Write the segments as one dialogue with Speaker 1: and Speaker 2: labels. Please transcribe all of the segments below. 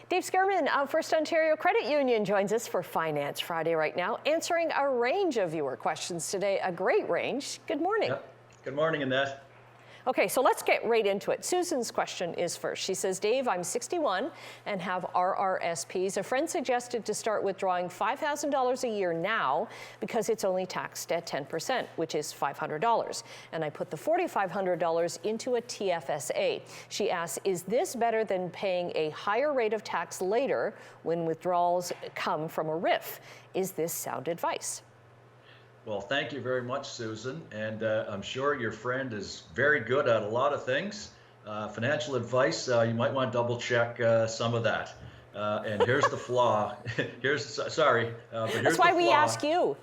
Speaker 1: Dave Schurman of FirstOntario Credit Union joins us for Finance Friday right now, answering a range of viewer questions today, a great range. Good morning.
Speaker 2: Yep. Good morning, Annette.
Speaker 1: Okay, so let's get right into it. Susan's question is first. She says, Dave, I'm 61 and have RRSPs. A friend suggested to start withdrawing $5,000 a year now because it's only taxed at 10%, which is $500. And I put the $4,500 into a TFSA. She asks, is this better than paying a higher rate of tax later when withdrawals come from a RIF? Is this sound advice?
Speaker 2: Well, thank you very much, Susan. And I'm sure your friend is very good at a lot of things. Financial advice, you might want to double check some of that. And here's the flaw. But here's
Speaker 1: That's why we ask you.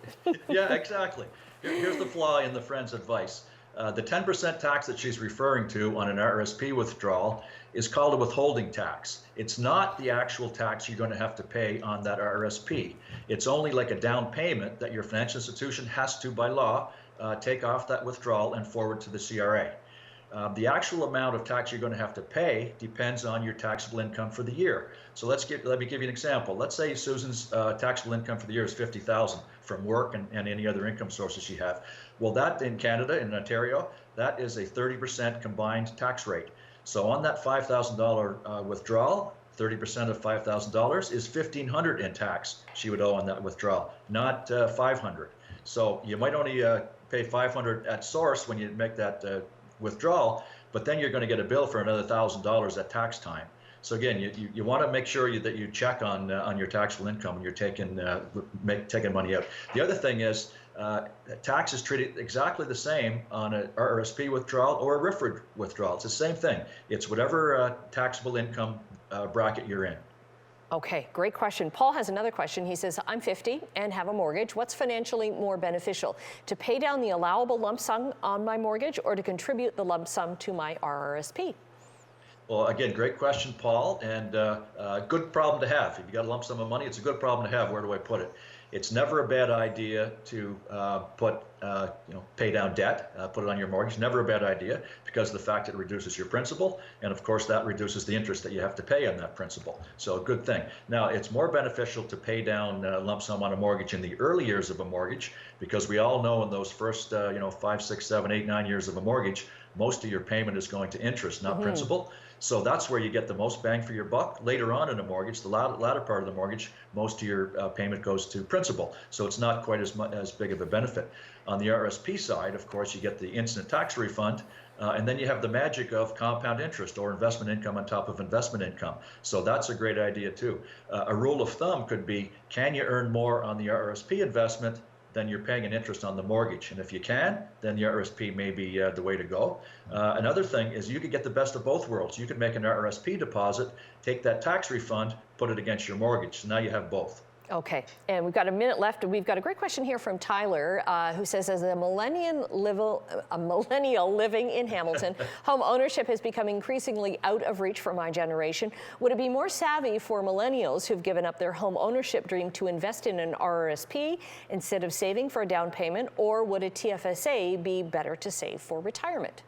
Speaker 2: Yeah, exactly. Here's the flaw in the friend's advice. The 10% tax that she's referring to on an RRSP withdrawal is called a withholding tax. It's not the actual tax you're going to have to pay on that RRSP. It's only like a down payment that your financial institution has to, by law, take off that withdrawal and forward to the CRA. The actual amount of tax you're going to have to pay depends on your taxable income for the year. So let me give you an example. Let's say Susan's taxable income for the year is $50,000 from work and any other income sources she has. Well, that in Canada, in Ontario, that is a 30% combined tax rate. So on that $5,000 withdrawal, 30% of $5,000 is $1,500 in tax she would owe on that withdrawal, not $500. So you might only pay $500 at source when you make that withdrawal, but then you're going to get a bill for another $1,000 at tax time. So again, you want to make sure that you check on your taxable income when you're taking money out. The other thing is tax is treated exactly the same on an RRSP withdrawal or a RIF withdrawal. It's the same thing. It's whatever taxable income bracket you're in.
Speaker 1: Okay, great question. Paul has another question. He says, I'm 50 and have a mortgage. What's financially more beneficial, to pay down the allowable lump sum on my mortgage or to contribute the lump sum to my RRSP?
Speaker 2: Well, again, great question, Paul, and good problem to have. If you got a lump sum of money, it's a good problem to have. Where do I put it? It's never a bad idea to pay down debt, put it on your mortgage. Never a bad idea, because of the fact it reduces your principal, and of course that reduces the interest that you have to pay on that principal. So a good thing. Now, it's more beneficial to pay down lump sum on a mortgage in the early years of a mortgage, because we all know in those first 5, 6, 7, 8, 9 years of a mortgage, most of your payment is going to interest, not principal. So that's where you get the most bang for your buck. Later on in a mortgage, the latter part of the mortgage, most of your payment goes to principal. So it's not quite as big of a benefit. On the RSP side, of course, you get the instant tax refund, and then you have the magic of compound interest or investment income on top of investment income. So that's a great idea too. A rule of thumb could be, can you earn more on the RSP investment than you're paying an interest on the mortgage? And if you can, then the RSP may be the way to go. Another thing is you could get the best of both worlds. You could make an RSP deposit, take that tax refund, put it against your mortgage. So now you have both.
Speaker 1: Okay, and we've got a minute left. We've got a great question here from Tyler, who says, as a millennial living in Hamilton, home ownership has become increasingly out of reach for my generation. Would it be more savvy for millennials who've given up their home ownership dream to invest in an RRSP instead of saving for a down payment, or would a TFSA be better to save for retirement?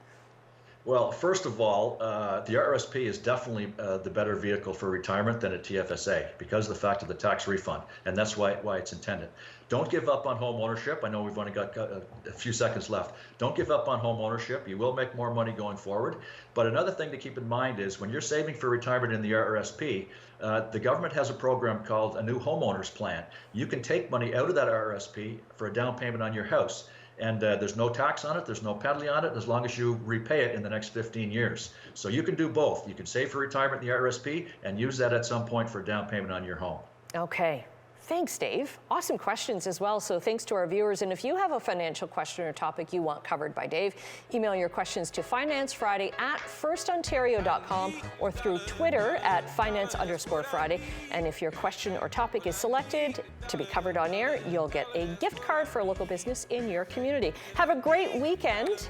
Speaker 2: Well, first of all, the RRSP is definitely the better vehicle for retirement than a TFSA because of the fact of the tax refund, and that's why it's intended. Don't give up on home ownership. I know we've only got a few seconds left. Don't give up on home ownership. You will make more money going forward. But another thing to keep in mind is when you're saving for retirement in the RRSP, the government has a program called a new homeowners plan. You can take money out of that RRSP for a down payment on your house. And there's no tax on it, there's no penalty on it, as long as you repay it in the next 15 years. So you can do both. You can save for retirement in the RRSP and use that at some point for a down payment on your home. Okay.
Speaker 1: Thanks, Dave. Awesome questions as well. So thanks to our viewers. And if you have a financial question or topic you want covered by Dave, email your questions to financefriday@firstontario.com or through Twitter at finance_Friday. And if your question or topic is selected to be covered on air, you'll get a gift card for a local business in your community. Have a great weekend.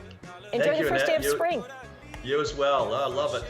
Speaker 1: Enjoy the first day of spring.
Speaker 2: You as well. I love it.